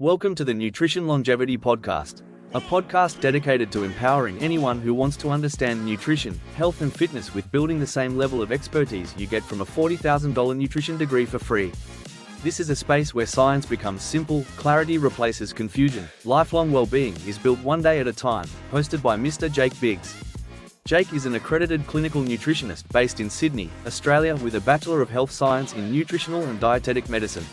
Welcome to the Nutrition Longevity Podcast, a podcast dedicated to empowering anyone who wants to understand nutrition, health and fitness with building the same level of expertise you get from a $40,000 nutrition degree for free. This is a space where science becomes simple, clarity replaces confusion, lifelong well-being is built one day at a time, hosted by Mr. Jake Biggs. Jake is an accredited clinical nutritionist based in Sydney, Australia with a Bachelor of Health Science in Nutritional and Dietetic Medicine.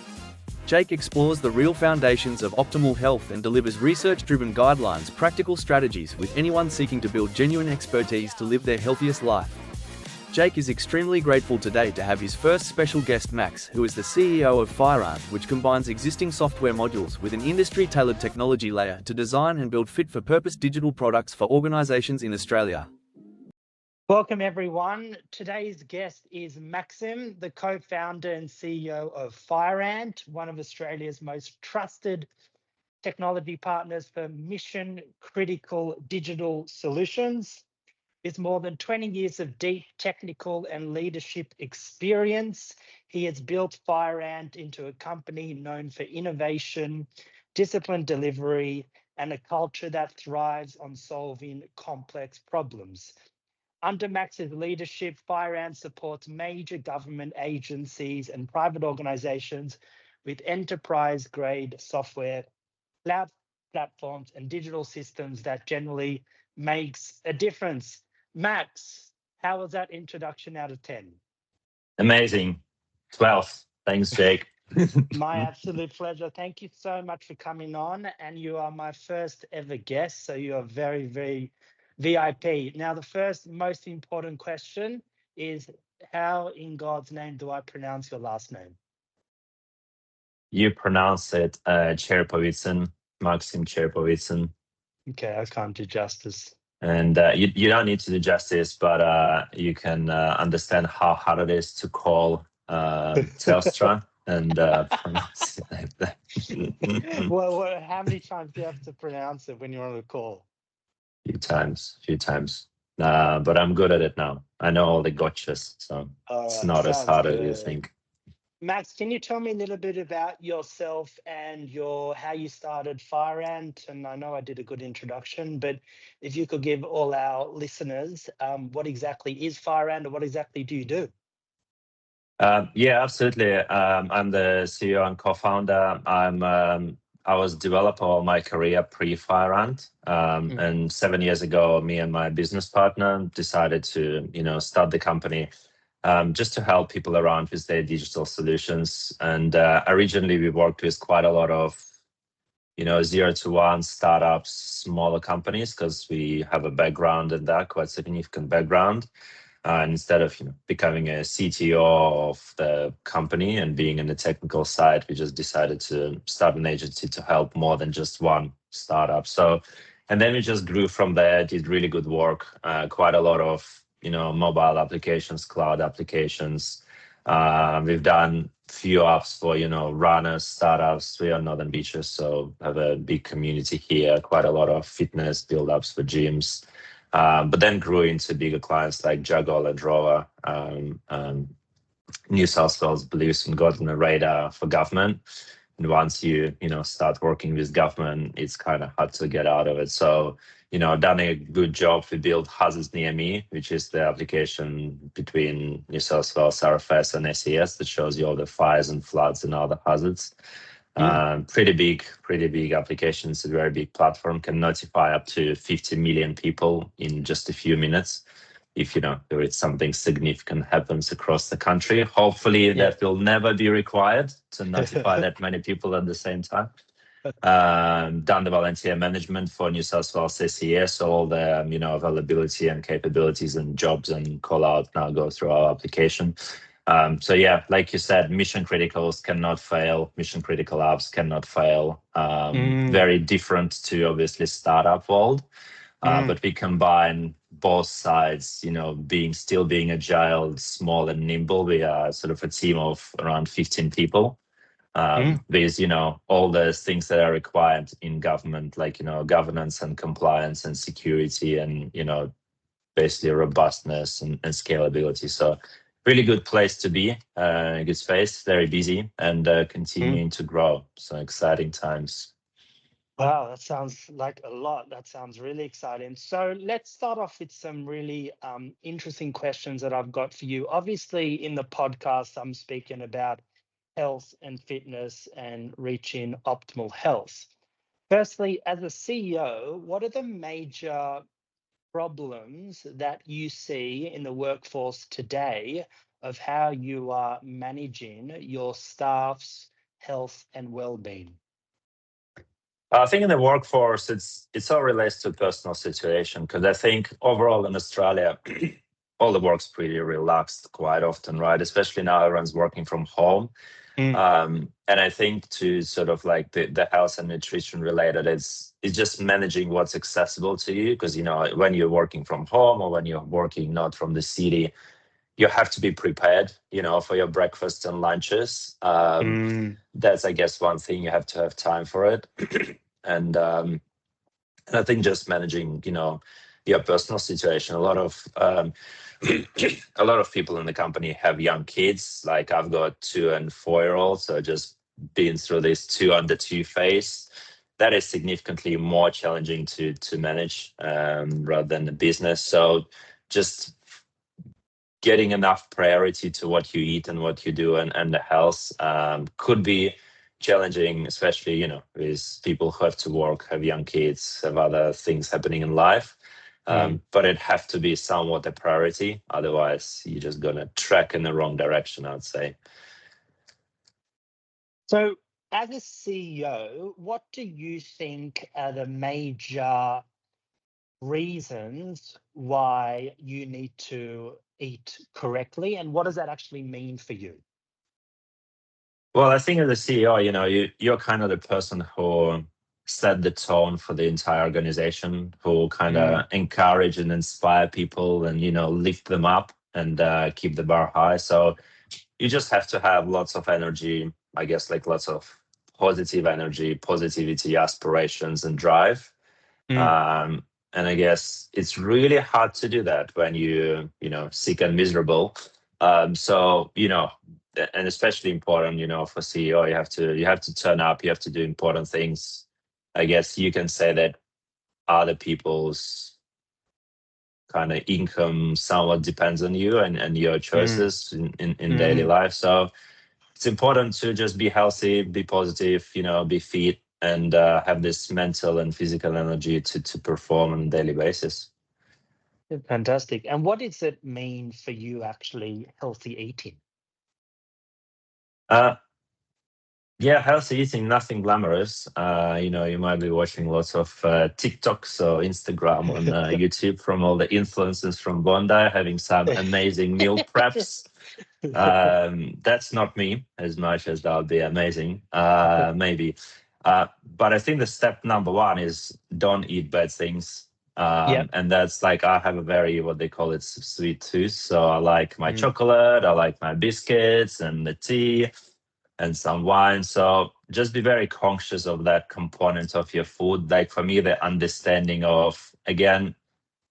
Jake explores the real foundations of optimal health and delivers research-driven guidelines, practical strategies with anyone seeking to build genuine expertise to live their healthiest life. Jake is extremely grateful today to have his first special guest Max, who is the CEO of Fireant, which combines existing software modules with an industry-tailored technology layer to design and build fit-for-purpose digital products for organizations in Australia. Welcome, everyone. Today's guest is Maxim, the co-founder and CEO of Fireant, one of Australia's most trusted technology partners for mission-critical digital solutions. With more than 20 years of deep technical and leadership experience, he has built Fireant into a company known for innovation, disciplined delivery, and a culture that thrives on solving complex problems. Under Max's leadership, Fireant supports major government agencies and private organizations with enterprise-grade software, cloud platforms, and digital systems that generally makes a difference. Max, how was that introduction out of 10? Amazing. 12. Thanks, Jake. My absolute pleasure. Thank you so much for coming on. And you are my first ever guest, so you are very, very VIP. Now, the first most important question is, how in God's name do I pronounce your last name? You pronounce it Cherepovitsyn, Maxim Cherepovitsyn. Okay, I can't do justice. And you don't need to do justice, but you can understand how hard it is to call Telstra and pronounce it like that. Well, how many times do you have to pronounce it when you're on a call? Few times. But I'm good at it now. I know all the gotchas, so it's not as hard as you think. Max, can you tell me a little bit about yourself and how you started Fireant? And I know I did a good introduction, but if you could give all our listeners, what exactly is Fireant and what exactly do you do? Yeah, absolutely. I'm the CEO and co-founder. I was developer all my career pre-Fireant, and 7 years ago, me and my business partner decided to, start the company just to help people around with their digital solutions. And originally, we worked with quite a lot of, 0 to 1 startups, smaller companies, because we have a background in that, quite significant background. And instead of becoming a CTO of the company and being in the technical side, we just decided to start an agency to help more than just one startup. And then we just grew from there, did really good work, quite a lot of mobile applications, cloud applications. We've done few apps for runners, startups. We are Northern Beaches, so have a big community here, quite a lot of fitness build-ups for gyms. But then grew into bigger clients like Juggle and Rover, New South Wales Blues, and got on the radar for government. And once you start working with government, it's kind of hard to get out of it. So done a good job. We built Hazards Near Me, which is the application between New South Wales RFS and SES that shows you all the fires and floods and all the hazards. Pretty big application. It's a very big platform, can notify up to 50 million people in just a few minutes if there is something significant happens across the country. Hopefully that will never be required to notify that many people at the same time. Done the volunteer management for New South Wales SES, all the availability and capabilities and jobs and call out now go through our application. So yeah, like you said, mission criticals cannot fail. Mission critical apps cannot fail. Very different to obviously startup world, but we combine both sides. Still being agile, small and nimble. We are sort of a team of around 15 people. With all the things that are required in government, like governance and compliance and security and basically robustness and scalability. So really good place to be, good space, very busy, and continuing to grow. So exciting times. Wow, that sounds like a lot. That sounds really exciting. So let's start off with some really interesting questions that I've got for you. Obviously, in the podcast, I'm speaking about health and fitness and reaching optimal health. Firstly, as a CEO, what are the major problems that you see in the workforce today of how you are managing your staff's health and well-being? I think in the workforce, it's all relates to personal situation because I think overall in Australia, all the work's pretty relaxed quite often, right? Especially now everyone's working from home. Mm, And I think to sort of like the health and nutrition related is just managing what's accessible to you because when you're working from home or when you're working not from the city, you have to be prepared, for your breakfast and lunches. mm, That's I guess one thing you have to have time for it. and and I think just managing, your personal situation. A lot of people in the company have young kids. Like I've got 2 and 4 year olds, so just being through this 2 under 2 phase, that is significantly more challenging to manage rather than the business. So just getting enough priority to what you eat and what you do and the health could be challenging, especially with people who have to work, have young kids, have other things happening in life. mm. But it have to be somewhat a priority, otherwise you're just gonna track in the wrong direction, I'd say. So, as a CEO, what do you think are the major reasons why you need to eat correctly, and what does that actually mean for you? Well, I think as a CEO, you're kind of the person who set the tone for the entire organization, who kind Mm, of encourage and inspire people and lift them up and keep the bar high. So you just have to have lots of energy, I guess, like lots of positive energy, positivity, aspirations, and drive. mm, Um, and I guess it's really hard to do that when sick and miserable. So and especially important, for CEO, you have to turn up, you have to do important things. I guess you can say that other people's kind of income somewhat depends on you and your mm, choices in daily mm. life. So it's important to just be healthy, be positive, be fit, and have this mental and physical energy to perform on a daily basis. Fantastic. And what does it mean for you actually healthy eating? Uh, yeah, healthy eating, nothing glamorous. You might be watching lots of TikToks or Instagram on YouTube from all the influencers from Bondi having some amazing meal preps. That's not me as much as that would be amazing. Maybe. But I think the step number one is don't eat bad things. Yep. And that's like I have a very what they call it sweet tooth. So I like my Mm, chocolate, I like my biscuits and the tea and some wine. So just be very conscious of that component of your food. Like for me, the understanding of again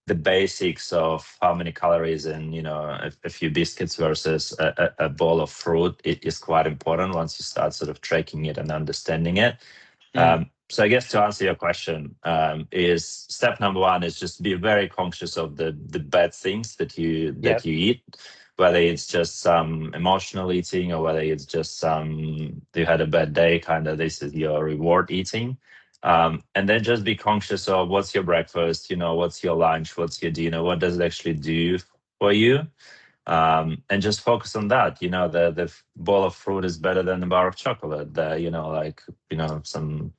the basics of how many calories in a few biscuits versus a bowl of fruit it is quite important once you start sort of tracking it and understanding it. mm. So I guess to answer your question, is step number one is just be very conscious of the bad things that Yep. you eat, whether it's just some emotional eating or whether it's just some you had a bad day, kind of this is your reward eating. And then just be conscious of what's your breakfast, what's your lunch, what's your dinner, what does it actually do for you, and just focus on that. The bowl of fruit is better than a bar of chocolate. Some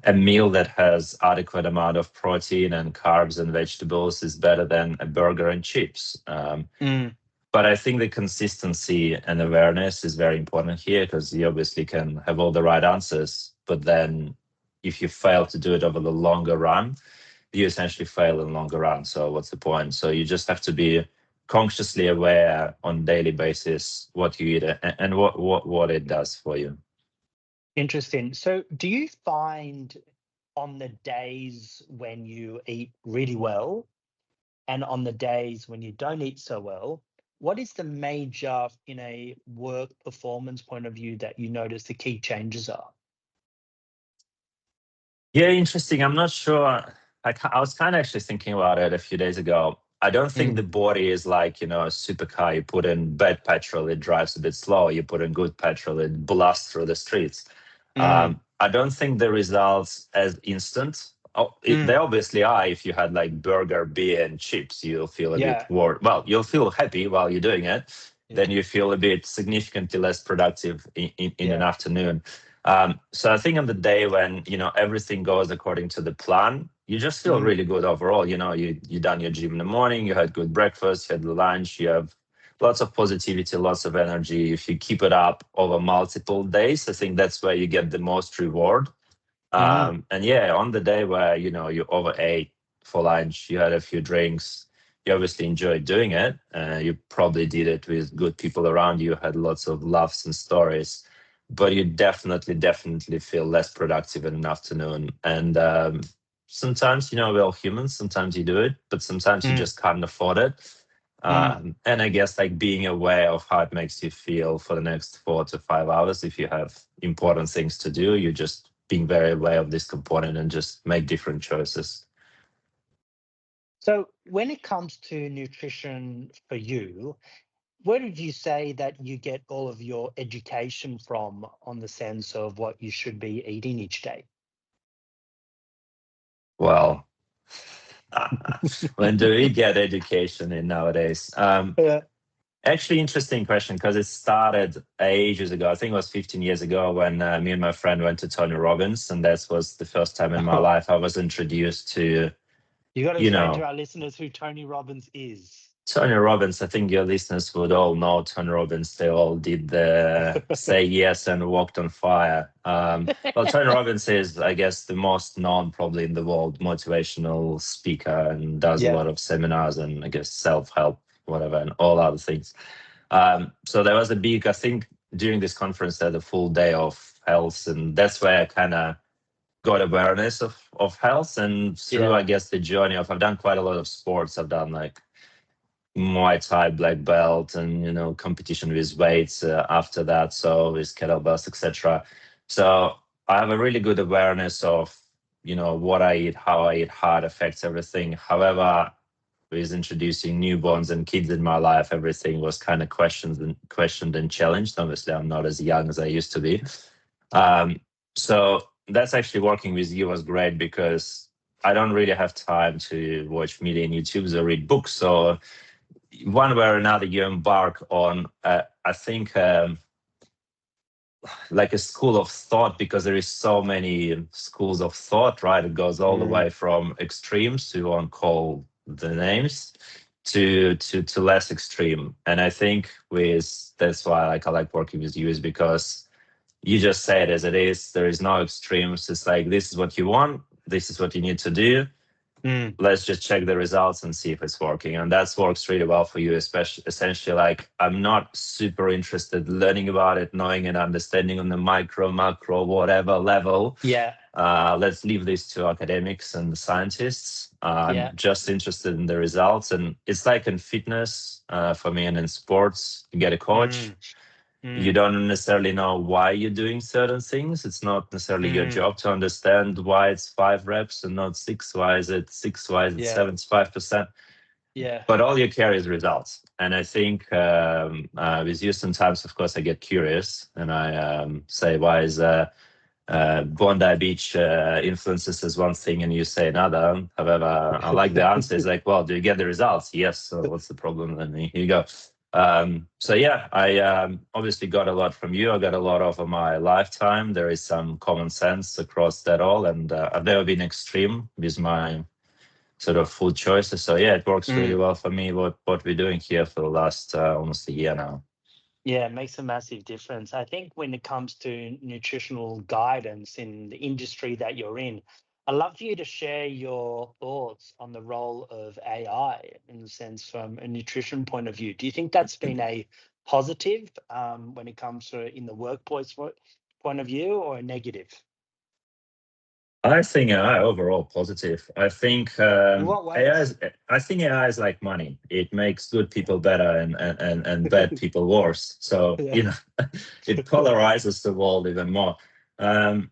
a meal that has adequate amount of protein and carbs and vegetables is better than a burger and chips. Mm. But I think the consistency and awareness is very important here because you obviously can have all the right answers, but then if you fail to do it over the longer run, you essentially fail in the longer run. So what's the point? So you just have to be consciously aware on daily basis what you eat and what it does for you. Interesting. So, do you find on the days when you eat really well and on the days when you don't eat so well, what is the major, in a work performance point of view, that you notice the key changes are? Yeah, interesting. I'm not sure. I was kind of actually thinking about it a few days ago. I don't think Mm, the body is like, a supercar. You put in bad petrol, it drives a bit slow. You put in good petrol, it blasts through the streets. mm, I don't think the results as instant. Oh, they mm, obviously are. If you had like burger, beer, and chips, you'll feel a bit yeah, more. Well, you'll feel happy while you're doing it. yeah, Then you feel a bit significantly less productive in an yeah. afternoon. So I think on the day when everything goes according to the plan, you just feel Mm, really good overall. You done your gym in the morning, you had good breakfast, you had the lunch, you have lots of positivity, lots of energy. If you keep it up over multiple days, I think that's where you get the most reward. mm, And yeah, on the day where you overate for lunch, you had a few drinks, you obviously enjoyed doing it. You probably did it with good people around you, had lots of laughs and stories, but you definitely feel less productive in an afternoon. And sometimes, we're all humans. Sometimes you do it, but sometimes you mm, just can't afford it. mm. And I guess like being aware of how it makes you feel for the next 4 to 5 hours. If you have important things to do, you just being very aware of this component and just make different choices. So when it comes to nutrition for you, where did you say that you get all of your education from on the sense of what you should be eating each day? Well, when do we get education in nowadays? Yeah. Actually, interesting question because it started ages ago. I think it was 15 years ago when me and my friend went to Tony Robbins, and that was the first time in my Oh, life I was introduced to, you got to you explain to know, our listeners who Tony Robbins is. Tony Robbins. I think your listeners would all know Tony Robbins. They all did the say yes and walked on fire. Well, Tony Robbins is, I guess, the most known probably in the world motivational speaker and does a Yeah. lot of seminars and I guess self-help, whatever, and all other things. So there was a big, I think, during this conference, they had a full day of health, and that's where I kind of got awareness of health. And through, I Yeah. guess, the journey of, I've done quite a lot of sports. I've done like Muay Thai black belt and competition with weights after that, so with kettlebells, etc. So I have a really good awareness of what I eat, how I eat, how it affects everything. However, with introducing newborns and kids in my life, everything was kind of questioned and challenged. Obviously, I'm not as young as I used to be. So that's actually working with you was great because I don't really have time to watch media on YouTubes or read books. So one way or another, you embark on, I think, like a school of thought because there is so many schools of thought, right? It goes all the way Mm, from extremes, who won't call the names, to less extreme. And I think that's why I like working with you is because you just say it as it is. There is no extremes. It's like this is what you want. This is what you need to do. mm, Let's just check the results and see if it's working. And that works really well for you, especially essentially like I'm not super interested learning about it, knowing and understanding on the micro, macro, whatever level. yeah. Let's leave this to academics and scientists. I'm Yeah. just interested in the results. And it's like in fitness for me and in sports, you get a coach. Mm, You mm, don't necessarily know why you're doing certain things. It's not necessarily your mm, job to understand why it's 5 reps and not six. Why is it six? Why is it yeah. 75%? Yeah. But all you care is results. And I think with you, sometimes, of course, I get curious and I say, why is Bondi Beach influences as one thing and you say another? However, I like the answer. It's like, well, do you get the results? Yes. So what's the problem? And here you go. So yeah, I obviously got a lot from you. I got a lot over my lifetime. There is some common sense across that all, and I've never been extreme with my sort of food choices. So yeah, it works really Mm. well for me. What we're doing here for the last almost a year now. Yeah, it makes a massive difference. I think when it comes to nutritional guidance in the industry that you're in, I'd love for you to share your thoughts on the role of AI in the sense from a nutrition point of view. Do you think that's been a positive when it comes to in the workplace point of view or a negative? I think AI overall positive. I think In what AI ways? is. I think AI is like money. It makes good people better and bad people worse. So Yeah. it polarizes the world even more. Um,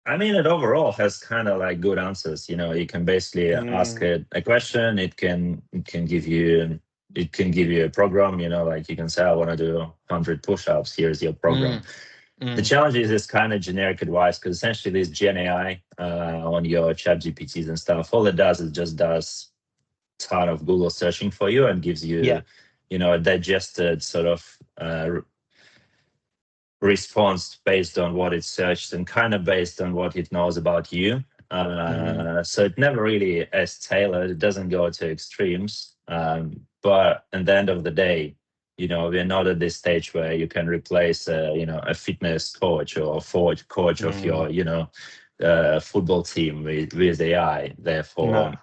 I mean, it overall has kind of like good answers. You can basically ask it a question. It can give you a program. Like you can say, I want to do 100 push-ups. Here's your program. The challenge is it's kind of generic advice, because essentially this Gen AI on your chat GPTs and stuff, all it does is just does ton of Google searching for you and gives you, a digested sort of response based on what it searched and kind of based on what it knows about you. So it never really is tailored. It doesn't go to extremes. But at the end of the day, we're not at this stage where you can replace, a fitness coach or forward coach of your, football team with AI. Therefore,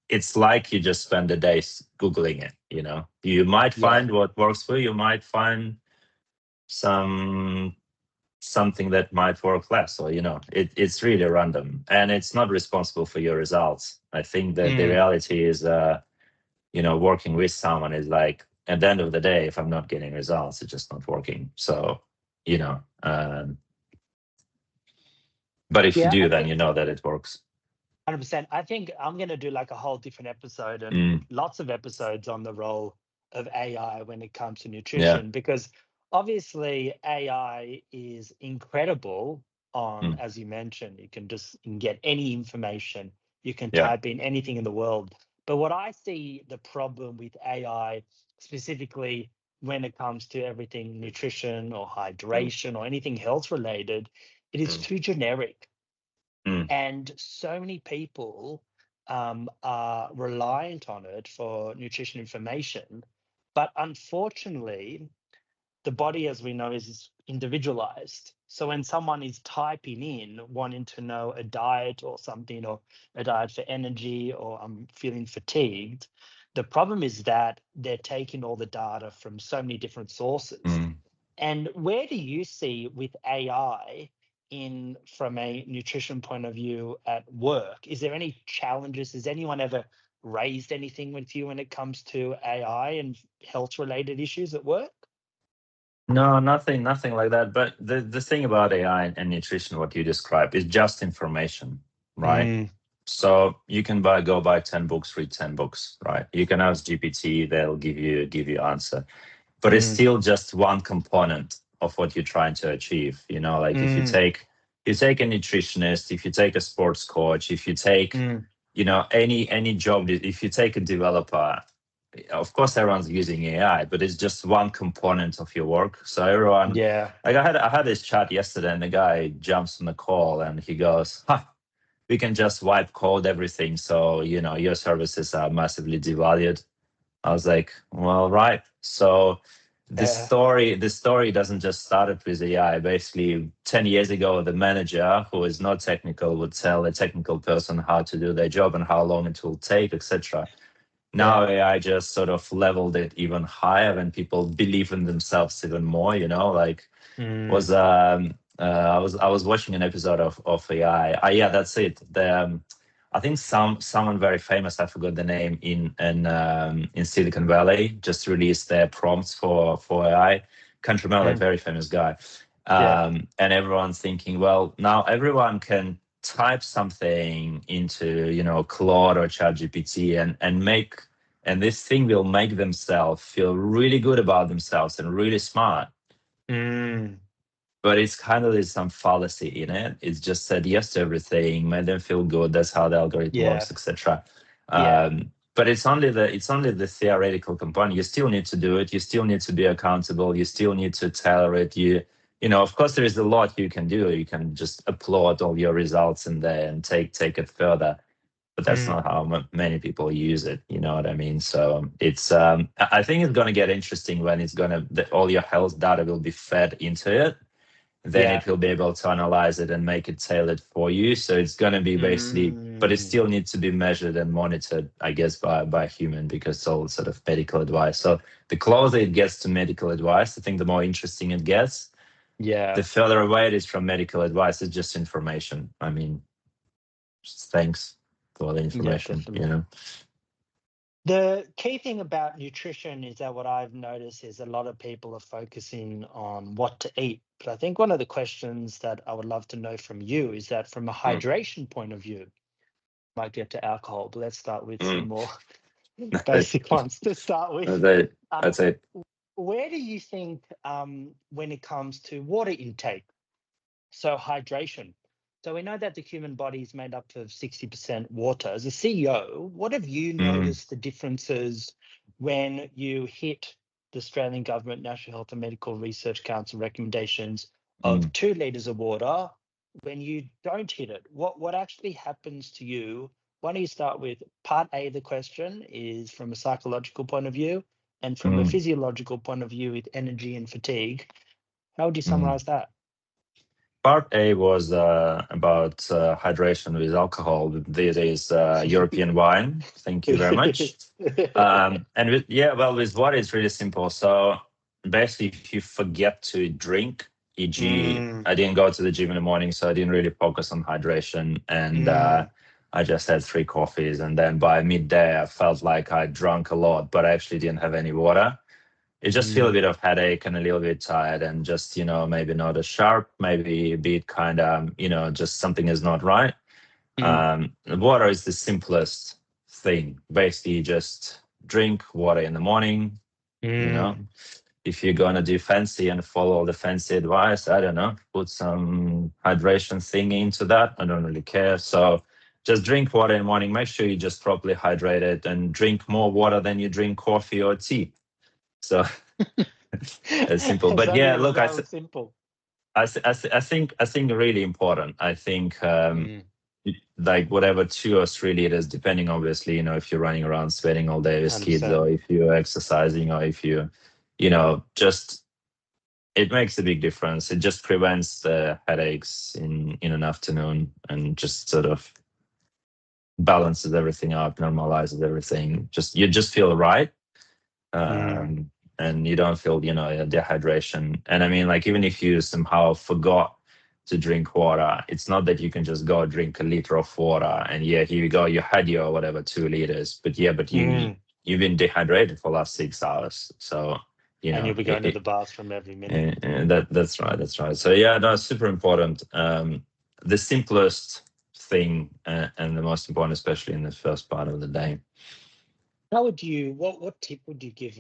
it's like you just spend the days Googling it. You might find what works for you. You might find something that might work less, or it's really random, and it's not responsible for your results. I think that the reality is working with someone is like, at the end of the day, if I'm not getting results, it's just not working. So but if you do, then you know that it works. 100%. I think I'm going to do like a whole different episode and lots of episodes on the role of AI when it comes to nutrition, because obviously AI is incredible on, as you mentioned, you can get any information, you can type in anything in the world. But what I see the problem with AI specifically when it comes to everything nutrition or hydration or anything health related, it is too generic. And so many people are reliant on it for nutrition information. But unfortunately, the body, as we know, is individualized. So when someone is typing in, wanting to know a diet or something, or a diet for energy, or I'm feeling fatigued, the problem is that they're taking all the data from so many different sources. And where do you see with AI from a nutrition point of view at work? Is there any challenges? Has anyone ever raised anything with you when it comes to AI and health related issues at work? No, nothing like that. But the thing about AI and nutrition, what you described, is just information, right? So you can go buy 10 books, read 10 books, right? You can ask GPT, they'll give you answer. But it's still just one component of what you're trying to achieve. Like if you take a nutritionist, if you take a sports coach, if you take, any job, if you take a developer, of course everyone's using AI, but it's just one component of your work. So everyone, like I had this chat yesterday, and the guy jumps on the call and he goes, we can just wipe code everything, so your services are massively devalued. I was like, well, right. So the story doesn't just start with AI. Basically 10 years ago, the manager who is not technical would tell a technical person how to do their job and how long it will take, etc. Now AI just sort of leveled it even higher, and people believe in themselves even more. Like was I was watching an episode of AI. Yeah, that's it. I think someone very famous, I forgot the name, in Silicon Valley just released their prompts for AI. Can't remember, like very famous guy. And everyone's thinking, well, now everyone can type something into Claude or ChatGPT and this thing will make themselves feel really good about themselves and really smart. But it's kind of, there's some fallacy in it. It's just said yes to everything, made them feel good. That's how the algorithm works, etc. But it's only the theoretical component. You still need to do it. You still need to be accountable. You still need to tailor it. Of course, there is a lot you can do. You can just upload all your results in there and take it further. But that's not how many people use it. You know what I mean? So it's I think it's going to get interesting when all your health data will be fed into it. Then it will be able to analyze it and make it tailored for you. So it's going to be basically, but it still needs to be measured and monitored, I guess, by a human, because it's all sort of medical advice. So the closer it gets to medical advice, I think the more interesting it gets. The further away it is from medical advice, it's just information. I mean, just thanks for the information, The key thing about nutrition is that what I've noticed is a lot of people are focusing on what to eat. But I think one of the questions that I would love to know from you is that from a Mm, hydration point of view, might get to alcohol, but let's start with some mm. more That- basic ones to start with. that- Um, That's it. where do you think when it comes to water intake, so hydration? So we know that the human body is made up of 60% water. As a CEO, what have you Mm, noticed the differences when you hit the Australian Government National Health and Medical Research Council recommendations of mm, 2 liters of water when you don't hit it? What actually happens to you? Why don't you start with part A of the question is from a psychological point of view, and from a mm, physiological point of view with energy and fatigue. How would you mm. summarize that? Part A was about hydration with alcohol. This is European wine. Thank you very much. And with water, it's really simple. So basically, if you forget to drink, e.g., Mm, I didn't go to the gym in the morning, so I didn't really focus on hydration, and mm, I just had 3 coffees, and then by midday, I felt like I drank a lot, but I actually didn't have any water. You just feel a mm, bit of headache and a little bit tired, and just maybe not as sharp, maybe a bit kind of just something is not right. mm, Water is the simplest thing. Basically, just drink water in the morning. You know, mm, if you're gonna do fancy and follow all the fancy advice, I don't know, put some hydration thing into that. I don't really care. So just drink water in the morning. Make sure you just properly hydrated and drink more water than you drink coffee or tea. So it's simple. It's But only yeah, as look, though simple. I think really important. I think Mm, like whatever 2 or 3 liters, depending obviously, if you're running around sweating all day with kids, 100%. or if you're exercising, or if you, just it makes a big difference. It just prevents the headaches in an afternoon, and just sort of balances everything out, normalizes everything. You just feel right. Mm, And you don't feel dehydration. And I mean, like, even if you somehow forgot to drink water, it's not that you can just go drink a liter of water and here you go, you had your whatever 2 liters, but mm. you've been dehydrated for the last 6 hours. So And you'll be going to the bathroom every minute. that's right. So yeah, no, it's super important. The simplest thing, and the most important, especially in the first part of the day. How would you, what tip would you give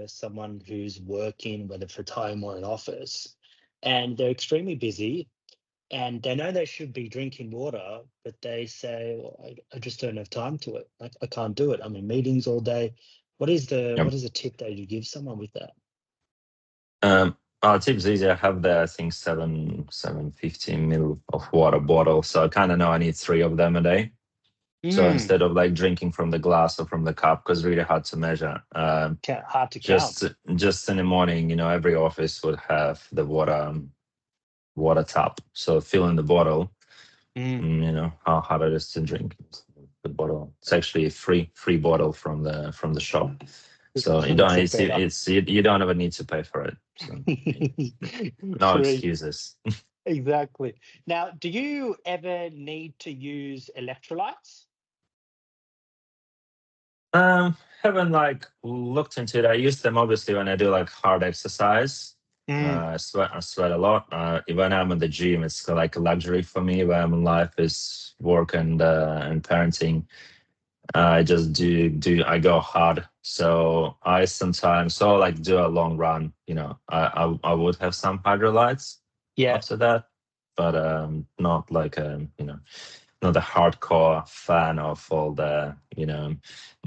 someone who's working, whether for home or in office, and they're extremely busy and they know they should be drinking water, but they say, well, I just don't have time to it. I can't do it. I'm in meetings all day. Yep. What is the tip that you give someone with that? Our tip's easy. I have the, I think, 750 ml of water bottle. So I kind of know I need 3 of them a day. So Mm, instead of like drinking from the glass or from the cup, because really hard to measure, hard to count. just in the morning, every office would have the water tap. So fill in the bottle, Mm, and, how hard it is to drink the bottle. It's actually a free bottle from the shop. So you don't makes it better. you don't ever need to pay for it. So no Free. excuses. Exactly. Now, do you ever need to use electrolytes? Haven't like looked into it. I use them obviously when I do like hard exercise. Mm, I sweat a lot. When I'm at the gym, it's like a luxury for me. When I'm in life is work and parenting. I just I go hard. So I sometimes like do a long run. I would have some hydrolytes yeah. after that, but not like not a hardcore fan of all the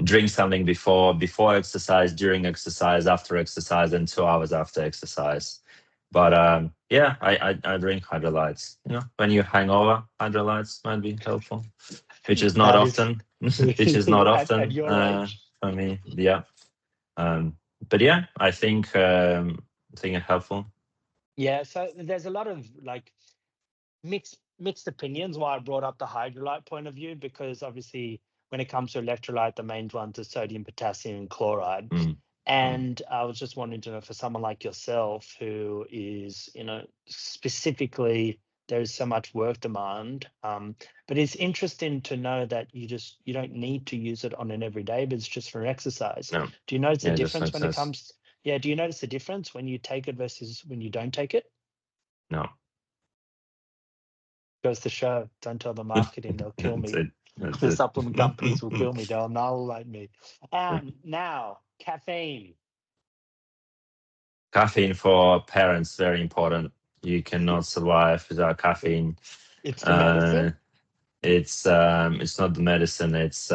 drink something before exercise, during exercise, after exercise, and 2 hours after exercise. But yeah, I drink hydrolytes. When you hang over, hydrolytes might be helpful, which is not That is often. Which is not at often your age. for me. Yeah. But yeah, I think it's helpful. Yeah. So there's a lot of like mixed opinions why I brought up the hydrolyte point of view, because obviously when it comes to electrolyte, the main ones are sodium, potassium, and chloride. Mm, mm, And I was just wanting to know, for someone like yourself who is, specifically there is so much work demand. But it's interesting to know that you don't need to use it on an everyday, but it's just for exercise. No. Do you notice the Yeah, just difference when it access. comes? Yeah, do you notice the difference when you take it versus when you don't take it? No. Goes to show. Don't tell the marketing; they'll kill That's me. it. That's The it. supplement companies will kill me. They'll annihilate me. Now, caffeine. Caffeine for parents, very important. You cannot survive without caffeine. It's the medicine. It's not the medicine. It's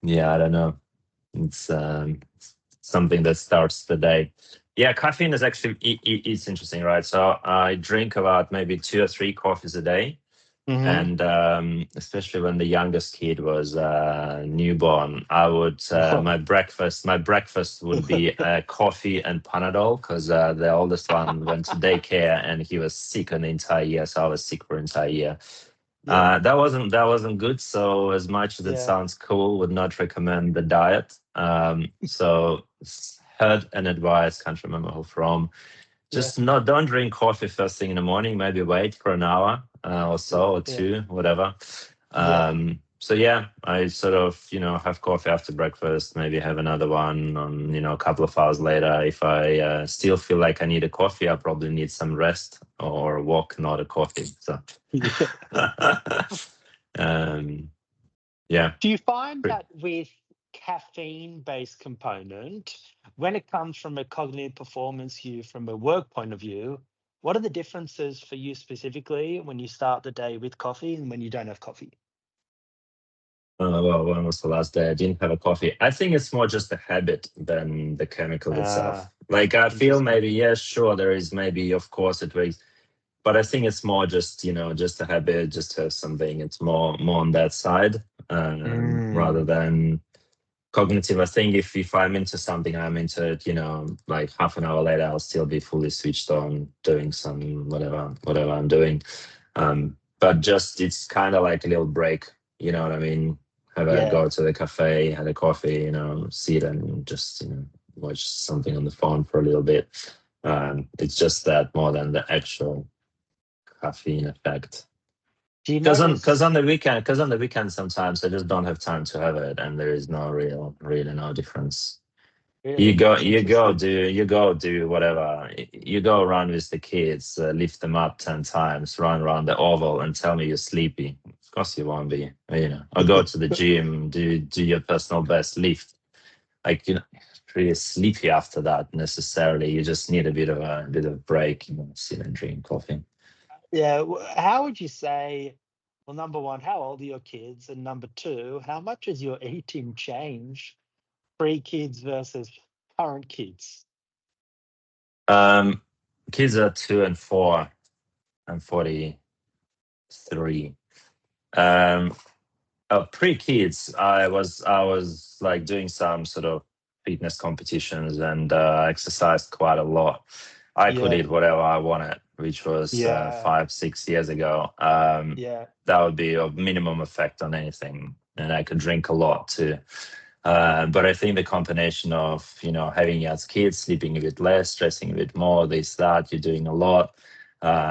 yeah, I don't know. It's something that starts the day. Yeah, caffeine is actually it's interesting, right? So I drink about maybe 2 or 3 coffees a day, Mm-hmm. and especially when the youngest kid was newborn, I would my breakfast would be coffee and Panadol, because the oldest one went to daycare and he was sick an entire year, so I was sick for an entire year. Yeah, That wasn't good. So as much as it yeah, sounds cool, would not recommend the diet. So heard an advice, can't remember who from. yeah, Just not don't drink coffee first thing in the morning. Maybe wait for an hour or so or yeah, two, whatever. yeah. So yeah, I sort of have coffee after breakfast. Maybe have another one on a couple of hours later. If I still feel like I need a coffee, I probably need some rest or a walk, not a coffee. So Yeah. um, yeah. Do you find that with caffeine-based component, when it comes from a cognitive performance view, from a work point of view, what are the differences for you specifically when you start the day with coffee and when you don't have coffee? Well, when was the last day I didn't have a coffee? I think it's more just a habit than the chemical itself. Ah, Like I feel interesting. maybe, yes, sure, there is maybe, of course, it wakes, but I think it's more just just a habit, just to have something. It's more on that side, rather Mm, than cognitive. I think if I'm into something, I'm into it. Like half an hour later, I'll still be fully switched on, doing some whatever I'm doing. But just it's kind of like a little break. You know what I mean? Have a yeah, go to the cafe, had a coffee, sit and just watch something on the phone for a little bit. It's just that more than the actual caffeine effect. do you Because on because notice? on the weekend, because on the weekend sometimes I just don't have time to have it, and there is no really no difference. You Really, go, that's you go interesting. do, you go do whatever. You go around with the kids, lift them up 10 times, run around the oval, and tell me you're sleepy. Of course you won't be. Or go to the gym, do your personal best lift. Like pretty sleepy after that necessarily. You just need a bit of break. Sit and drink coffee. Yeah, how would you say, well, number one, how old are your kids? And number two, how much has your eating changed pre-kids versus current kids? Um, Kids are 2 and 4. I'm 43. Um, Pre-kids, I was like doing some sort of fitness competitions and exercised quite a lot. I could Yeah, eat whatever I wanted, which was yeah, 5, 6 years ago. yeah, That would be of minimum effect on anything, and I could drink a lot too. But I think the combination of having as kids, sleeping a bit less, stressing a bit more, this that you're doing a lot,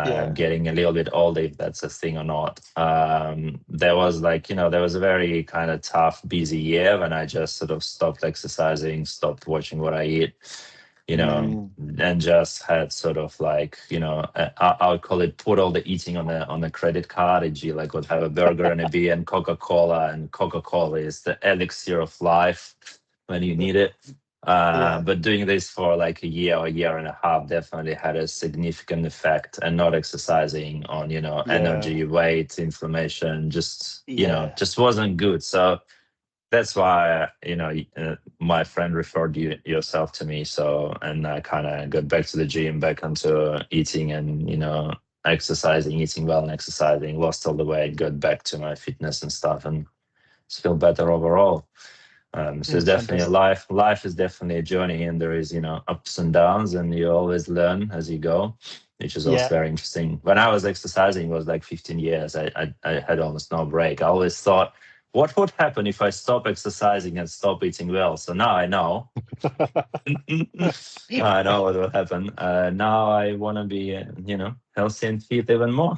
yeah, getting a little bit older, if that's a thing or not. There was there was a very kind of tough, busy year when I just sort of stopped exercising, stopped watching what I eat, mm, and just had sort of like I would call it put all the eating on the credit card. E.g., like would have a burger and a beer and Coca-Cola, and Coca-Cola is the elixir of life when you need it. yeah, But doing this for like a year and a half definitely had a significant effect, and not exercising on yeah, energy, weight, inflammation, just yeah, just wasn't good. So that's why my friend referred yourself to me. So, and I kind of got back to the gym, back onto eating and exercising, eating well and exercising, lost all the weight, got back to my fitness and stuff, and feel better overall. So it's it's definitely a fantastic. life is definitely a journey, and there is ups and downs, and you always learn as you go, which is also Yeah, very interesting. When I was exercising, it was like 15 years. I had almost no break. I always thought what would happen if I stop exercising and stop eating well? So now I know. I know what will happen. Now I want to be, healthy and fit even more.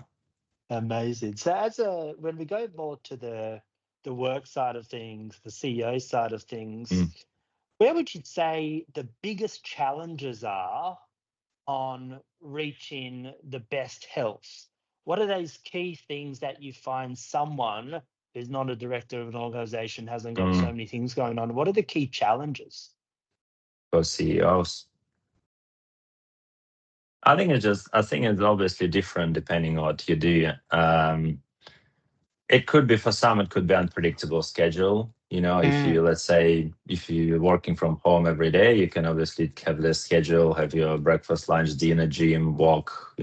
Amazing. So when we go more to the work side of things, the CEO side of things, where would you say the biggest challenges are on reaching the best health? What are those key things that you find someone who's not a director of an organization, hasn't got so many things going on? What are the key challenges? For CEOs. I think it's obviously different depending on what you do. It could be, for some, it could be unpredictable schedule. If let's say, if you're working from home every day, you can obviously have this schedule, have your breakfast, lunch, dinner, gym, walk,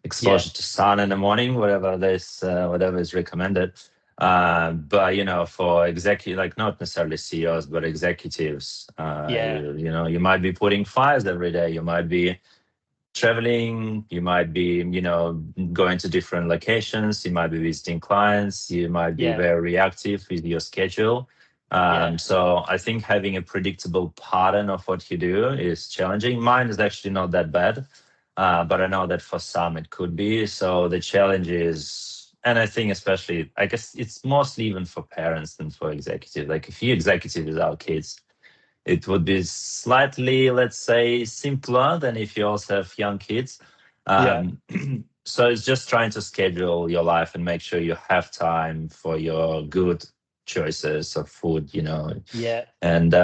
exposure to sun in the morning, whatever is recommended. But for executive, like not necessarily CEOs, but executives, you might be putting fires every day. You might be traveling, you might be, going to different locations, you might be visiting clients, you might be very reactive with your schedule. So I think having a predictable pattern of what you do is challenging. Mine is actually not that bad, but I know that for some it could be. So the challenge is, and I think especially, I guess it's mostly even for parents than for executives. Like if you executive without kids, it would be slightly, let's say, simpler than if you also have young kids. So it's just trying to schedule your life and make sure you have time for your good choices of food, and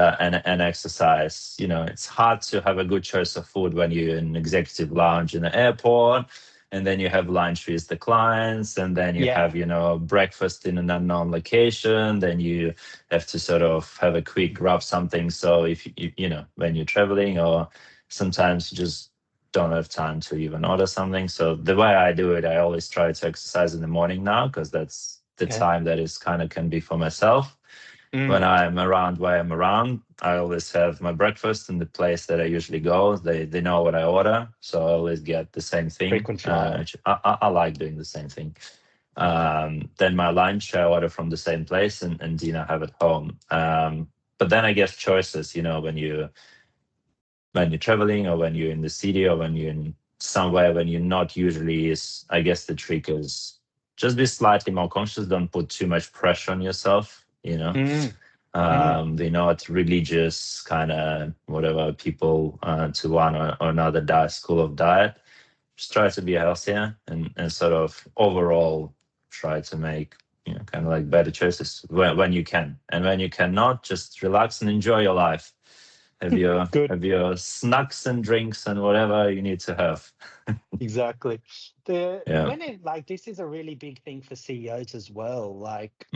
exercise. It's hard to have a good choice of food when you're in executive lounge in the airport, and then you have lunch with the clients, and then you have, breakfast in an unknown location. Then you have to sort of have a quick grab something. So if when you're traveling, or sometimes you just don't have time to even order something. So the way I do it, I always try to exercise in the morning now, because that's the time that is kind of can be for myself. When I'm around where I'm around, I always have my breakfast in the place that I usually go. They know what I order, so I always get the same thing. Frequent flyer. I like doing the same thing. Then my lunch I order from the same place, and dinner I have at home. But then I guess choices, when you're traveling, or when you're in the city, or when you're in somewhere when you're not usually is, I guess the trick is just be slightly more conscious. Don't put too much pressure on yourself, They're not religious kind of whatever people to one or another school of diet. Just try to be healthier, and sort of overall try to make kind of like better choices when you can, and when you cannot, just relax and enjoy your life. Have your snacks and drinks and whatever you need to have. Exactly. This is a really big thing for CEOs as well, like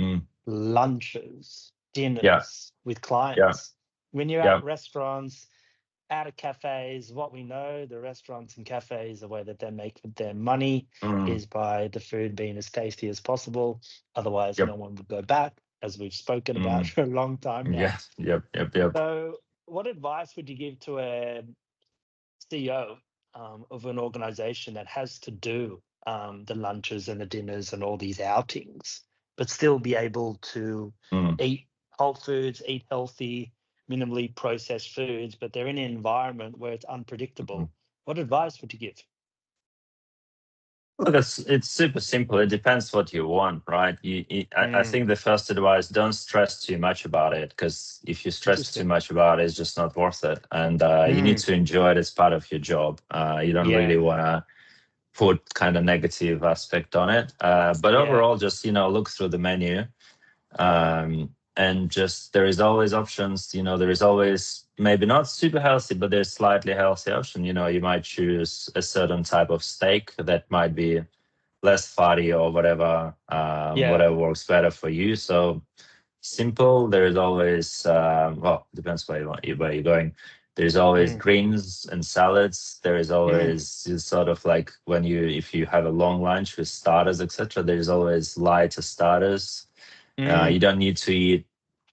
lunches, dinners with clients. When you're at restaurants, out of cafes, what we know, the restaurants and cafes, the way that they make their money is by the food being as tasty as possible. Otherwise, no one would go back, as we've spoken about for a long time now. So what advice would you give to a CEO of an organization that has to do the lunches and the dinners and all these outings, but still be able to eat whole foods, eat healthy, minimally processed foods, but they're in an environment where it's unpredictable? What advice would you give? Look, it's super simple. It depends what you want, right? I think the first advice: don't stress too much about it, because if you stress too much about it, it's just not worth it. And you need to enjoy it as part of your job. You don't really want to put kind of negative aspect on it. But overall, just look through the menu, and just there is always options. There is always maybe not super healthy, but there's slightly healthy option. You might choose a certain type of steak that might be less fatty or whatever, whatever works better for you. So simple. There is always depends where you're going. There's always greens and salads. There is always sort of like if you have a long lunch with starters, etc. There's always lighter starters. You don't need to eat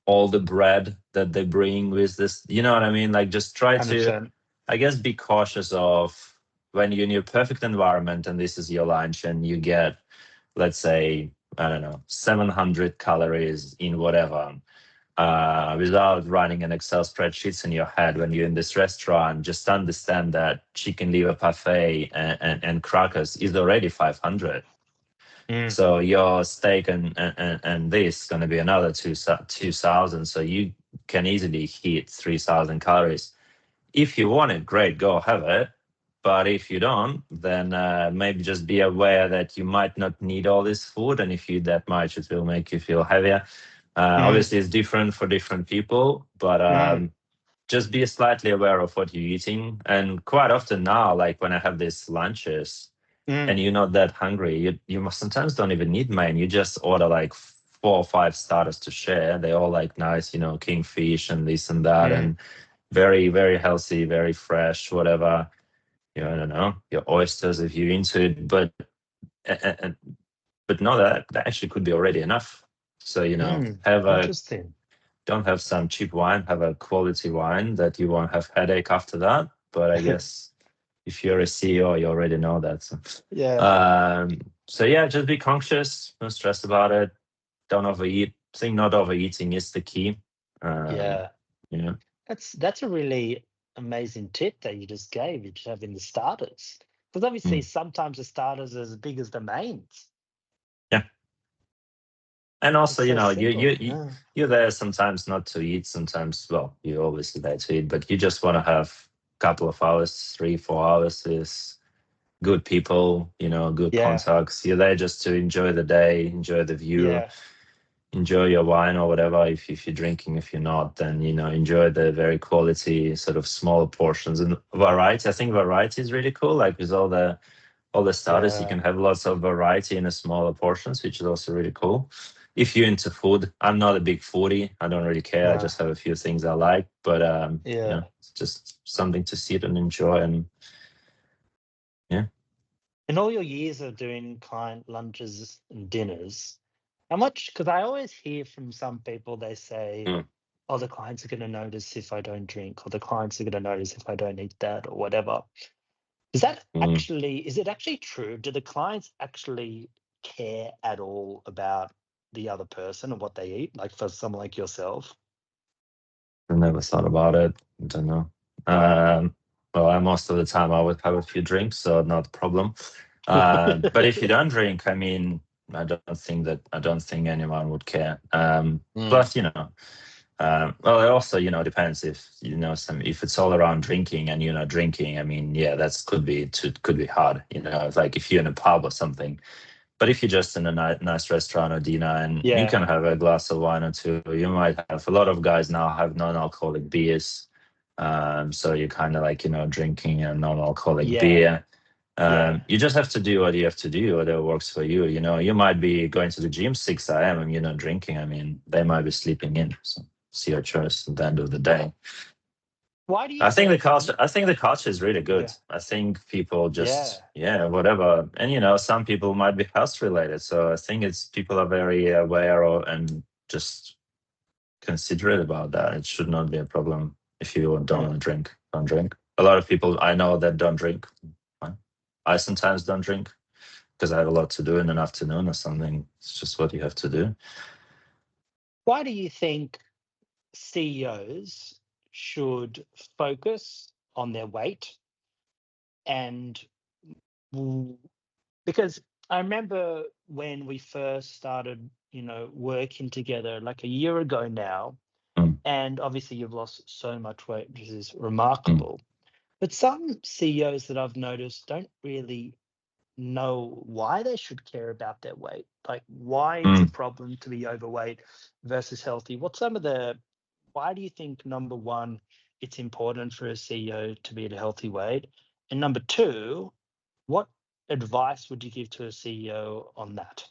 all the bread that they bring with this. You know what I mean? Like, just try 100%. to, I guess, be cautious of when you're in your perfect environment and this is your lunch, and you get, let's say, I don't know, 700 calories in whatever, without running an Excel spreadsheets in your head when you're in this restaurant, just understand that chicken liver parfait and crackers is already 500. So your steak and this going to be another 2,000. So you can easily hit 3,000 calories. If you want it, great, go have it. But if you don't, then maybe just be aware that you might not need all this food. And if you eat that much, it will make you feel heavier. Obviously, it's different for different people, but just be slightly aware of what you're eating. And quite often now, like when I have these lunches and you're not that hungry, you must sometimes don't even need main. You just order like 4 or 5 starters to share. They all like nice, kingfish and this and that, and very, very healthy, very fresh, whatever. I don't know, your oysters if you're into it, but no, that actually could be already enough. So Interesting. don't have some cheap wine, have a quality wine that you won't have headache after that. But I guess if you're a CEO, you already know that. So. Yeah. So yeah, just be conscious, don't stress about it, don't overeat. I think not overeating is the key. Yeah. Yeah. That's a really amazing tip that you just gave. You just having the starters, because obviously sometimes the starters are as big as the mains. Yeah. And also, It's so simple. you're there sometimes not to eat. Sometimes, well, you're obviously there to eat, but you just want to have a couple of hours, 3-4 hours with good people, good Yeah. contacts. You're there just to enjoy the day, enjoy the view, Yeah. enjoy your wine or whatever. If you're drinking, if you're not, then enjoy the very quality sort of smaller portions and variety. I think variety is really cool. Like with all the starters, you Yeah. can have lots of variety in a smaller portions, which is also really cool. If you're into food, I'm not a big foodie. I don't really care. I No. just have a few things I like, but Yeah. it's just something to sit and enjoy. And yeah. In all your years of doing client lunches and dinners, how much? Because I always hear from some people, they say, Mm. "Oh, the clients are going to notice if I don't drink, or the clients are going to notice if I don't eat that, or whatever." Is it actually true? Do the clients actually care at all about the other person or what they eat? Like for someone like yourself? I never thought about it. I don't know. Well, most of the time I would have a few drinks, so not a problem. But if you don't drink, I mean, I don't think anyone would care. Plus, well, it also, depends if if it's all around drinking and you're not drinking. I mean, yeah, could be hard. It's like if you're in a pub or something. But if you're just in a nice restaurant or dinner and you Yeah. can have a glass of wine or two, you might have. A lot of guys now have non-alcoholic beers. So you're kind of like, drinking a non-alcoholic Yeah. beer. Yeah. You just have to do what you have to do, whatever works for you. You might be going to the gym 6 a.m. and you're not drinking. I mean, they might be sleeping in. So it's your choice at the end of the day. Why do you I think the think? culture. I think the culture is really good. Yeah. I think people just Yeah. whatever, and some people might be health related. So I think it's people are very aware of and just considerate about that. It should not be a problem if you don't want to drink. Don't drink. A lot of people I know that don't drink. Fine. I sometimes don't drink because I have a lot to do in an afternoon or something. It's just what you have to do. Why do you think CEOs should focus on their weight? And because I remember when we first started, working together like a year ago now, Mm, and obviously you've lost so much weight, which is mm, remarkable. But some CEOs that I've noticed don't really know why they should care about their weight. Like why it's a mm. problem to be overweight versus healthy. Why do you think, number one, it's important for a CEO to be at a healthy weight? And number two, what advice would you give to a CEO on that?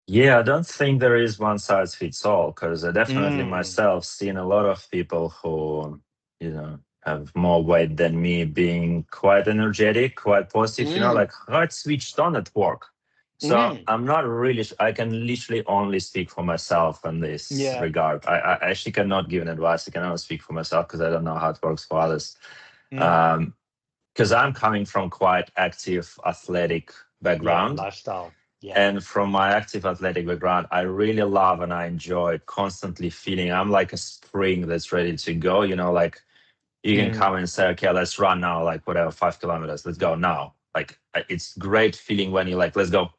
Yeah, I don't think there is one size fits all because I definitely Mm. myself seen a lot of people who, have more weight than me being quite energetic, quite positive, Mm. like quite switched on at work. So Mm. I'm not really, I can literally only speak for myself in this Yeah. regard. I actually cannot give an advice. I can only speak for myself because I don't know how it works for others. Mm. Because I'm coming from quite active, athletic background. Lifestyle. Yeah. And from my active athletic background, I really love and I enjoy constantly feeling I'm like a spring that's ready to go. Like you can come and say, okay, let's run now, like whatever, 5 kilometers, let's go now. Like it's great feeling when you're like, let's go,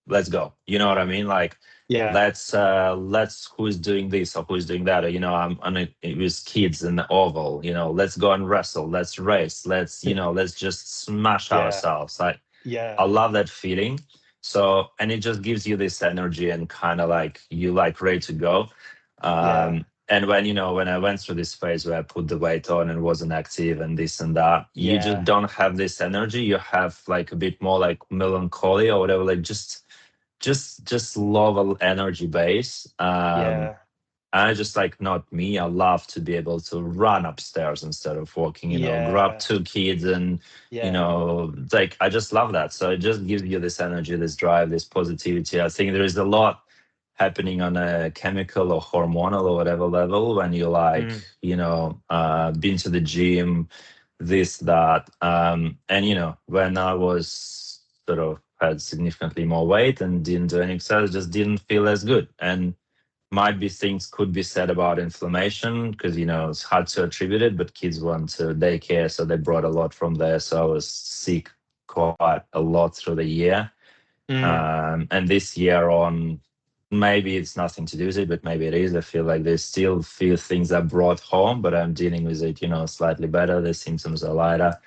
let's go. You know what I mean? Like Yeah. let's who's doing this or who's doing that. Or, I'm on it with kids in the oval, let's go and wrestle, let's race, let's just smash ourselves. Like I love that feeling. So, and it just gives you this energy and kind of like you like ready to go. And when I went through this phase where I put the weight on and wasn't active and this and that, you just don't have this energy. You have like a bit more like melancholy or whatever, like just low energy base. I just like not me. I love to be able to run upstairs instead of walking, grab two kids and like I just love that. So it just gives you this energy, this drive, this positivity. I think there is a lot happening on a chemical or hormonal or whatever level when you like, been to the gym, this, that. And when I was sort of had significantly more weight and didn't do any exercise, just didn't feel as good. And might be things could be said about inflammation because it's hard to attribute it, but kids went to daycare, so they brought a lot from there. So I was sick quite a lot through the year. And this year on, maybe it's nothing to do with it, but maybe it is. I feel like there's still few things I brought home, but I'm dealing with it, slightly better. The symptoms are lighter.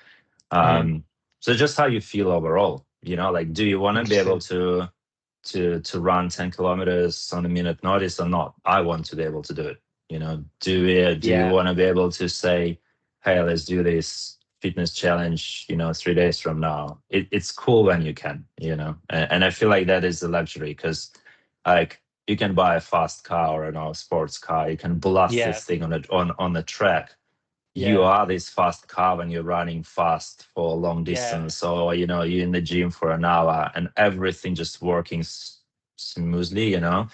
So just how you feel overall, like, do you want to be able to run 10 kilometers on a minute notice or not? I want to be able to do it. Do you want to be able to say, hey, let's do this fitness challenge, 3 days from now? It's cool when you can, and I feel like that is a luxury because like you can buy a fast car or a sports car, you can blast this thing on the track. You are this fast car when you're running fast for a long distance, or you're in the gym for an hour and everything just working smoothly, and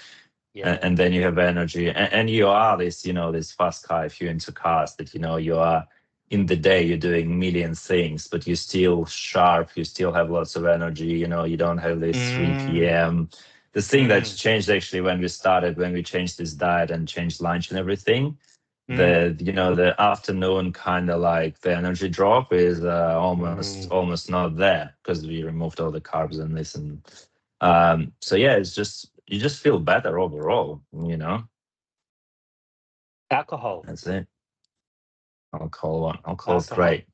then you have energy, and you are this, this fast car. If you're into cars, that you are in the day you're doing million things, but you're still sharp, you still have lots of energy. You don't have this 3 p.m. The thing that's changed actually when we changed this diet and changed lunch and everything. The afternoon kind of like the energy drop is almost not there because we removed all the carbs and this, and so it's just you just feel better overall. Alcohol. That's it. Alcohol is great.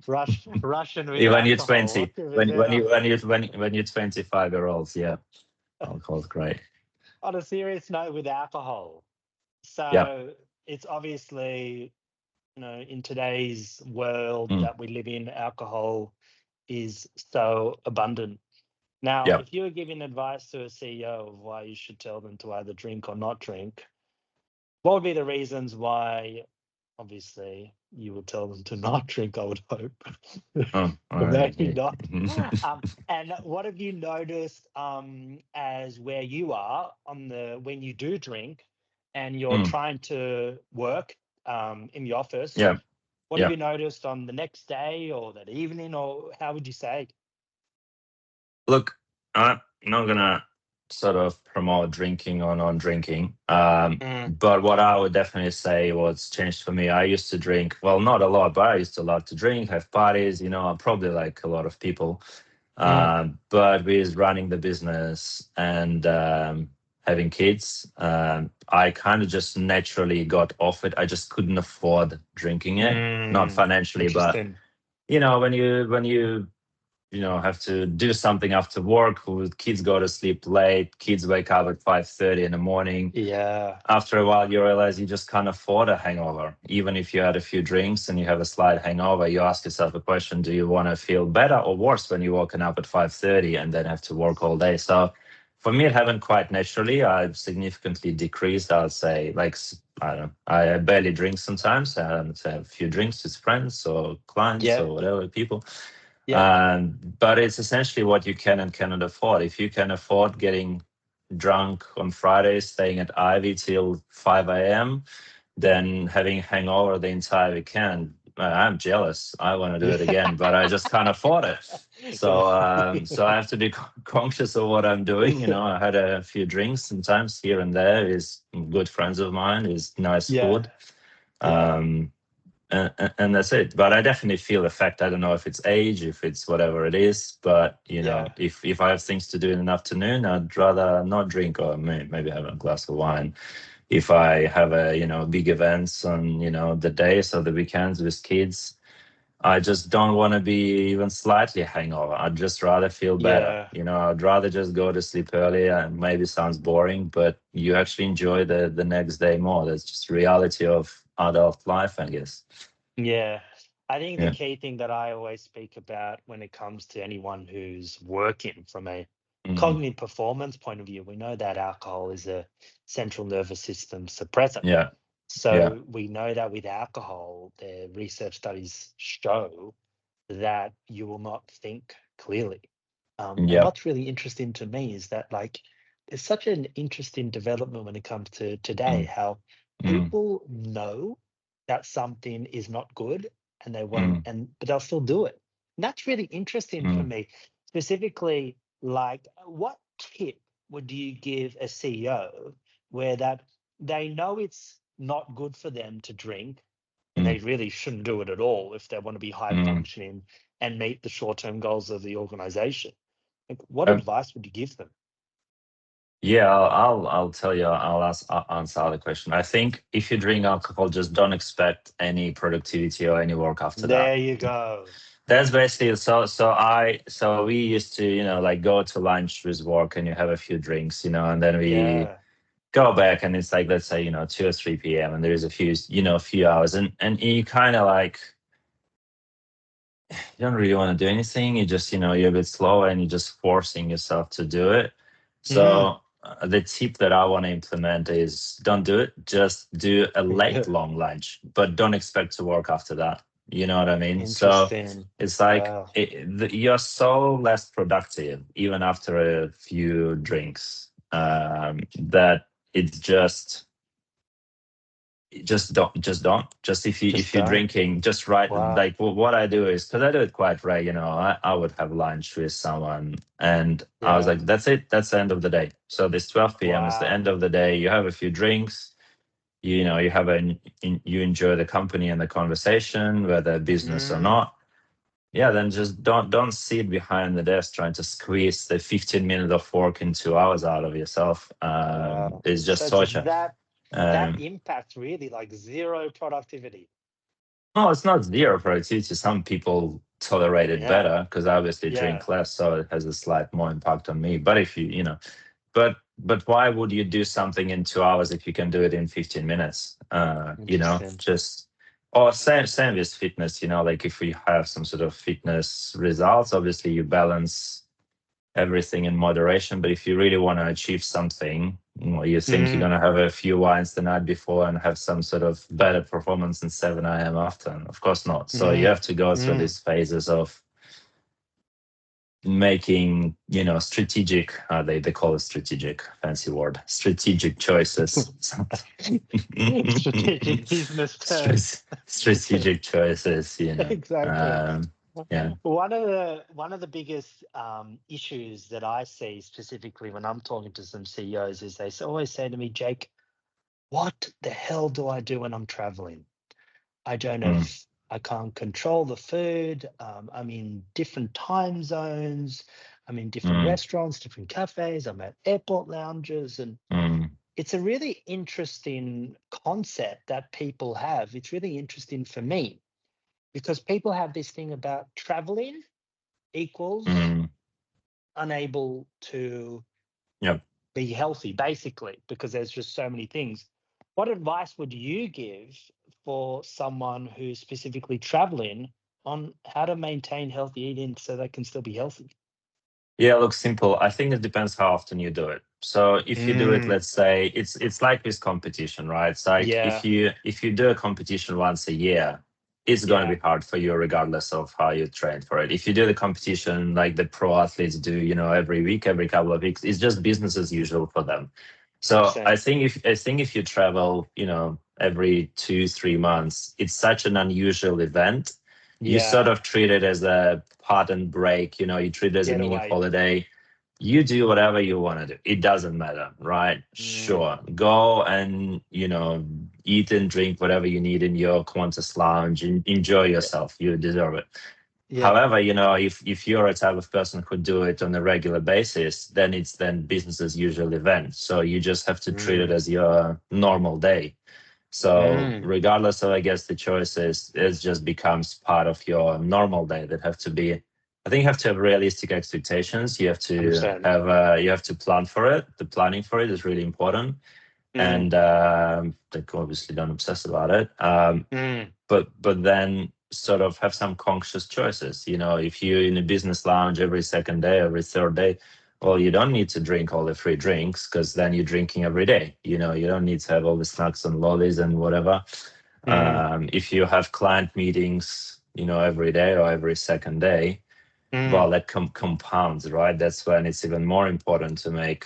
Russian with when you're alcohol. 20, when you're 25-year-olds, alcohol is great. On a serious note, with alcohol, so it's obviously, in today's world that we live in, alcohol is so abundant. Now, if you were giving advice to a CEO of why you should tell them to either drink or not drink, what would be the reasons why? Obviously, you would tell them to not drink, I would hope. But maybe not. And what have you noticed as where you are when you do drink and you're trying to work in the office? What have you noticed on the next day or that evening, or how would you say? Look, I'm not gonna sort of promote drinking or non-drinking, but what I would definitely say what's changed for me, I used to drink, well, not a lot, but I used to love to drink, have parties, probably like a lot of people. But with running the business and having kids, I kind of just naturally got off it. I just couldn't afford drinking it, not financially, but when you have to do something after work, kids go to sleep late, kids wake up at 5:30 in the morning. After a while, you realize you just can't afford a hangover. Even if you had a few drinks and you have a slight hangover, you ask yourself a question: do you want to feel better or worse when you're waking up at 5:30 and then have to work all day? So for me, it happened quite naturally. I've significantly decreased, I'd say, like, I don't know, I barely drink sometimes. I have a few drinks with friends or clients or whatever, people. But it's essentially what you can and cannot afford. If you can afford getting drunk on Fridays, staying at Ivy till 5 a.m., then having hangover the entire weekend, I'm jealous. I want to do it again, but I just can't afford it. So so I have to be conscious of what I'm doing. I had a few drinks sometimes here and there. Is good friends of mine. Is nice food. And that's it. But I definitely feel effect. I don't know if it's age, if it's whatever it is. But if I have things to do in the afternoon, I'd rather not drink or maybe have a glass of wine. If I have big events on the days or the weekends with kids, I just don't want to be even slightly hangover. I'd just rather feel better. I'd rather just go to sleep early. And maybe sounds boring, but you actually enjoy the next day more. That's just reality of adult life, I guess. Yeah. I think the key thing that I always speak about when it comes to anyone who's working from a cognitive performance point of view, we know that alcohol is a central nervous system suppressant. Yeah. So we know that with alcohol, the research studies show that you will not think clearly. And what's really interesting to me is that there's such an interesting development when it comes to today, how people know that something is not good and they won't, but they'll still do it. And that's really interesting for me. Specifically, what tip would you give a CEO where that they know it's not good for them to drink and they really shouldn't do it at all if they want to be high functioning and meet the short-term goals of the organization? What advice would you give them? Yeah, I'll tell you. I'll answer the question. I think if you drink alcohol, just don't expect any productivity or any work after that. There you go. That's basically so we used to go to lunch with work and you have a few drinks, and then we go back and it's like, let's say 2 or 3 p.m. and there is a few hours and you kind of you don't really want to do anything. You just you're a bit slower and you're just forcing yourself to do it. So the tip that I want to implement is don't do it. Just do a late long lunch, but don't expect to work after that. You know what I mean? So it's like you're so less productive even after a few drinks that it's just don't if you're drinking, just right. Like what I do is, because I do it quite right, I would have lunch with someone and I was like, that's it, that's the end of the day. So this 12 p.m. is the end of the day. You have a few drinks, you you enjoy the company and the conversation, whether business or not. Then just don't sit behind the desk trying to squeeze the 15 minutes of work in 2 hours out of yourself. It's just torture. That impacts really zero productivity. No, it's not zero productivity. Some people tolerate it better because obviously drink less, so it has a slight more impact on me. But if but why would you do something in 2 hours if you can do it in 15 minutes? Just or same with fitness. If we have some sort of fitness results, obviously you balance everything in moderation. But if you really want to achieve something, you think you're going to have a few wines the night before and have some sort of better performance in 7 a.m. after. And of course not. So you have to go through these phases of making, strategic, they call it strategic, fancy word, strategic choices. Strategic business terms. Strategic choices, Exactly. One of the biggest issues that I see specifically when I'm talking to some CEOs is they always say to me, Jake, what the hell do I do when I'm traveling? I don't know if I can't control the food. I'm in different time zones. I'm in different restaurants, different cafes. I'm at airport lounges. And it's a really interesting concept that people have. It's really interesting for me because people have this thing about traveling equals unable to be healthy, basically, because there's just so many things. What advice would you give for someone who's specifically traveling on how to maintain healthy eating so they can still be healthy? Yeah, look, simple. I think it depends how often you do it. So if you do it, let's say it's like this competition, right? It's like if you do a competition once a year, it's going to be hard for you regardless of how you train for it. If you do the competition like the pro athletes do, every week, every couple of weeks, it's just business as usual for them. So I think if you travel, every 2-3 months, it's such an unusual event. You sort Yeah. of treat it as a pardon break, you treat it as a mini Getaway. holiday. You do whatever you want to do. It doesn't matter, right? Sure. Go and, eat and drink whatever you need in your Qantas lounge and enjoy yourself. You deserve it. Yeah. However, if you're a type of person who do it on a regular basis, then it's then business as usual event. So you just have to treat it as your normal day. So regardless of, I guess, the choices, it just becomes part of your normal day that have to be, I think you have to have realistic expectations. You have to 100%. have, you have to plan for it. The planning for it is really important. And like obviously don't obsess about it. But then sort of have some conscious choices. If you're in a business lounge every second day, every third day, well, you don't need to drink all the free drinks because then you're drinking every day. You don't need to have all the snacks and lollies and whatever. If you have client meetings, every day or every second day, well, that compounds, right? That's when it's even more important to make,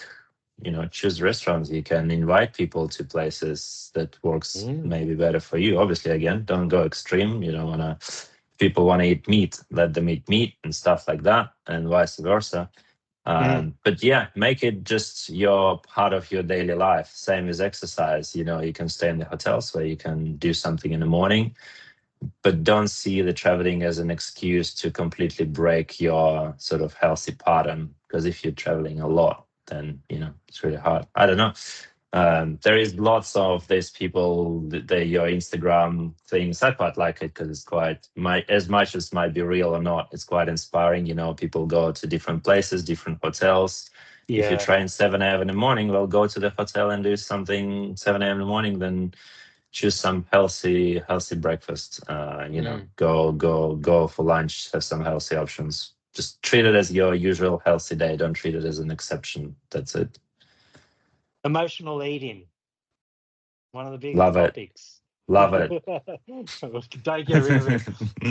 choose restaurants. You can invite people to places that works maybe better for you. Obviously, again, don't go extreme. You don't want to, people want to eat meat, let them eat meat and stuff like that, and vice versa. But yeah, make it just your part of your daily life. Same as exercise. You can stay in the hotels where you can do something in the morning, but don't see the traveling as an excuse to completely break your sort of healthy pattern. Because if you're traveling a lot, then it's really hard. I don't know. There is lots of these people, your Instagram things. I quite like it because it's as much as might be real or not, it's quite inspiring. People go to different places, different hotels. Yeah. If you train 7 a.m. in the morning, well, go to the hotel and do something 7 a.m. in the morning, then choose some healthy breakfast. Go for lunch, have some healthy options. Just treat it as your usual healthy day. Don't treat it as an exception. That's it. Emotional eating. One of the biggest Love it. topics. Love it. Don't get rid of it.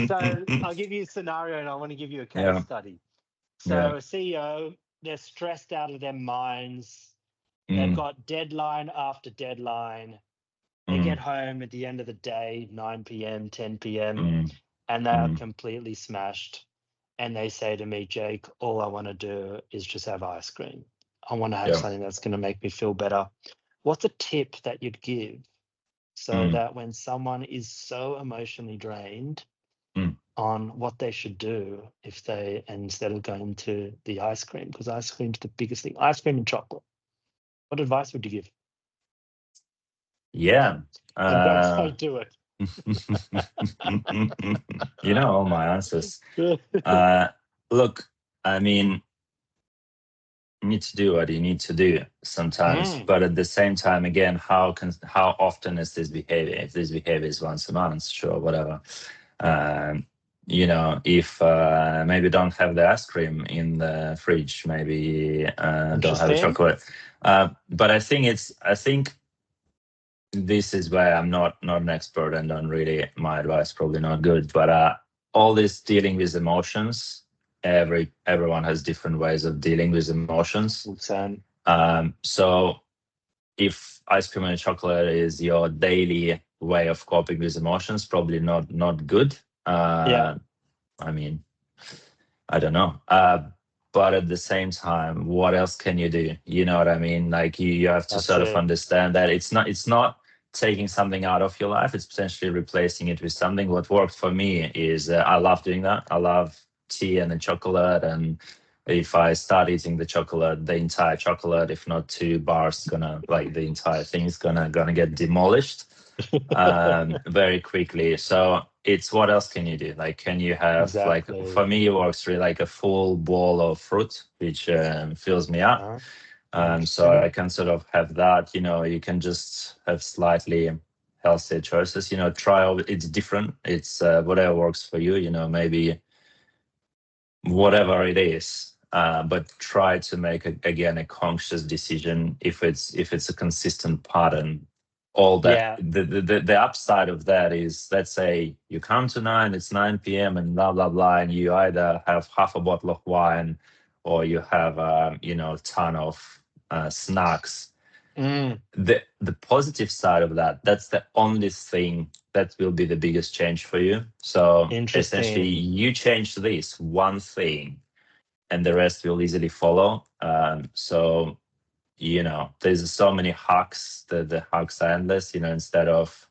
So I'll give you a scenario and I want to give you a case study. So Yeah. a CEO, they're stressed out of their minds. They've got deadline after deadline. They get home at the end of the day, 9 p.m., 10 p.m., and they are completely smashed. And they say to me, Jake, all I want to do is just have ice cream. I want to have something that's going to make me feel better. What's a tip that you'd give so that when someone is so emotionally drained on what they should do instead of going to the ice cream, because ice cream's the biggest thing, ice cream and chocolate. What advice would you give? Yeah. And don't say do it. All my answers. Look, I mean, you need to do what you need to do sometimes, but at the same time, again, how often is this behavior? If this behavior is once a month, sure, whatever. If maybe don't have the ice cream in the fridge, maybe don't have a chocolate. But I think this is where I'm not an expert and don't really, my advice probably not good, but all this dealing with emotions, everyone has different ways of dealing with emotions. So if ice cream and chocolate is your daily way of coping with emotions, probably not good. I mean, I don't know. But at the same time, what else can you do? You know what I mean? Like you have to sort of understand that it's not taking something out of your life. It's potentially replacing it with something. What worked for me is I love doing that. I love tea and the chocolate. And if I start eating the entire chocolate, if not 2 bars, the entire thing is gonna get demolished very quickly. So it's what else can you do? Like, can you have for me, it works really like a full bowl of fruit, which fills me up. So I can sort of have that. You can just have slightly healthier choices. It's different. It's whatever works for you. Maybe whatever it is. But try to make a conscious decision if it's a consistent pattern. All that the upside of that is, let's say you come to 9, it's 9 p.m. and blah blah blah, and you either have half a bottle of wine or you have a ton of snacks. The positive side of that's the only thing that will be the biggest change for you. So essentially, you change this one thing, and the rest will easily follow. So there's so many hacks. The hacks are endless. Instead of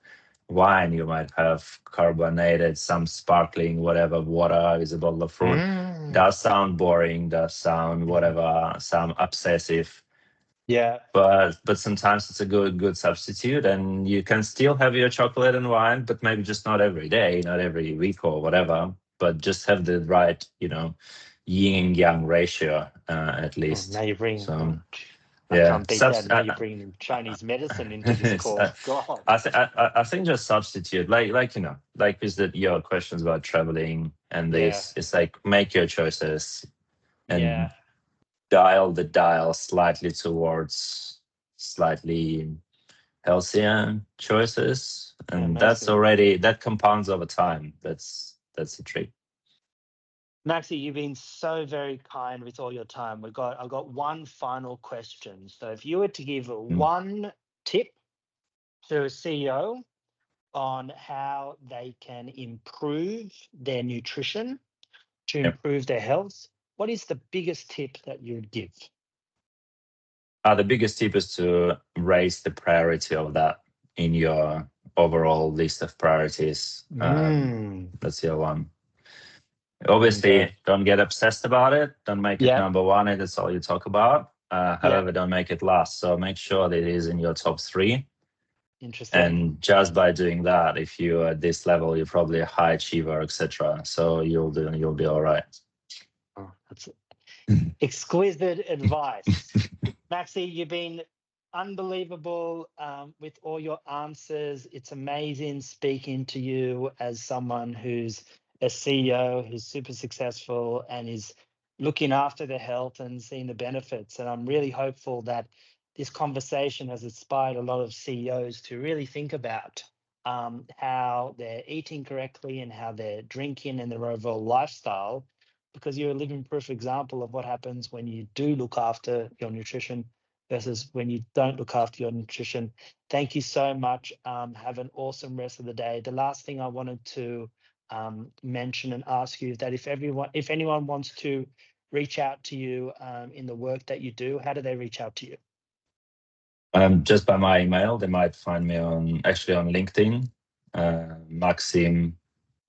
wine, you might have carbonated, some sparkling, whatever water is a bottle of fruit. Does sound boring, does sound whatever, sound obsessive. Yeah. But sometimes it's a good substitute, and you can still have your chocolate and wine, but maybe just not every day, not every week or whatever, but just have the right, yin and yang ratio at least. Now you bring. So, I can't beat that. Now you bring Chinese medicine into this call. God. I think just substitute, like with your questions about traveling and this. It's like make your choices and dial the dial slightly towards slightly healthier choices, and that compounds over time. That's the trick. Maxi, you've been so very kind with all your time. I've got one final question. So if you were to give one tip to a CEO on how they can improve their nutrition to improve their health, what is the biggest tip that you would give? The biggest tip is to raise the priority of that in your overall list of priorities. That's your one. Obviously, don't get obsessed about it. Don't make it number one, and that's all you talk about. However, don't make it last. So make sure that it is in your top 3. Interesting. And just by doing that, if you're at this level, you're probably a high achiever, etc. So you'll be all right. Oh, that's exquisite advice. Maxi, you've been unbelievable with all your answers. It's amazing speaking to you as someone who's a CEO, who's super successful and is looking after their health and seeing the benefits. And I'm really hopeful that this conversation has inspired a lot of CEOs to really think about how they're eating correctly and how they're drinking and their overall lifestyle, because you're a living proof example of what happens when you do look after your nutrition versus when you don't look after your nutrition. Thank you so much. Have an awesome rest of the day. The last thing I wanted to mention and ask you is that if anyone wants to reach out to you in the work that you do, how do they reach out to you? Just by my email. They might find me on LinkedIn, Maxim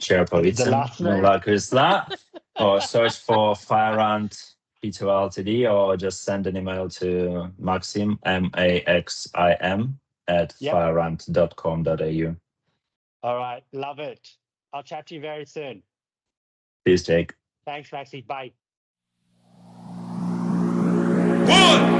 Cherepovitsyn, or search for Fireant P2 Ltd, or just send an email to Maxim, Maxim, at fireant.com.au. All right, love it. I'll chat to you very soon. Peace, Jake. Thanks, Maxi. Bye. 1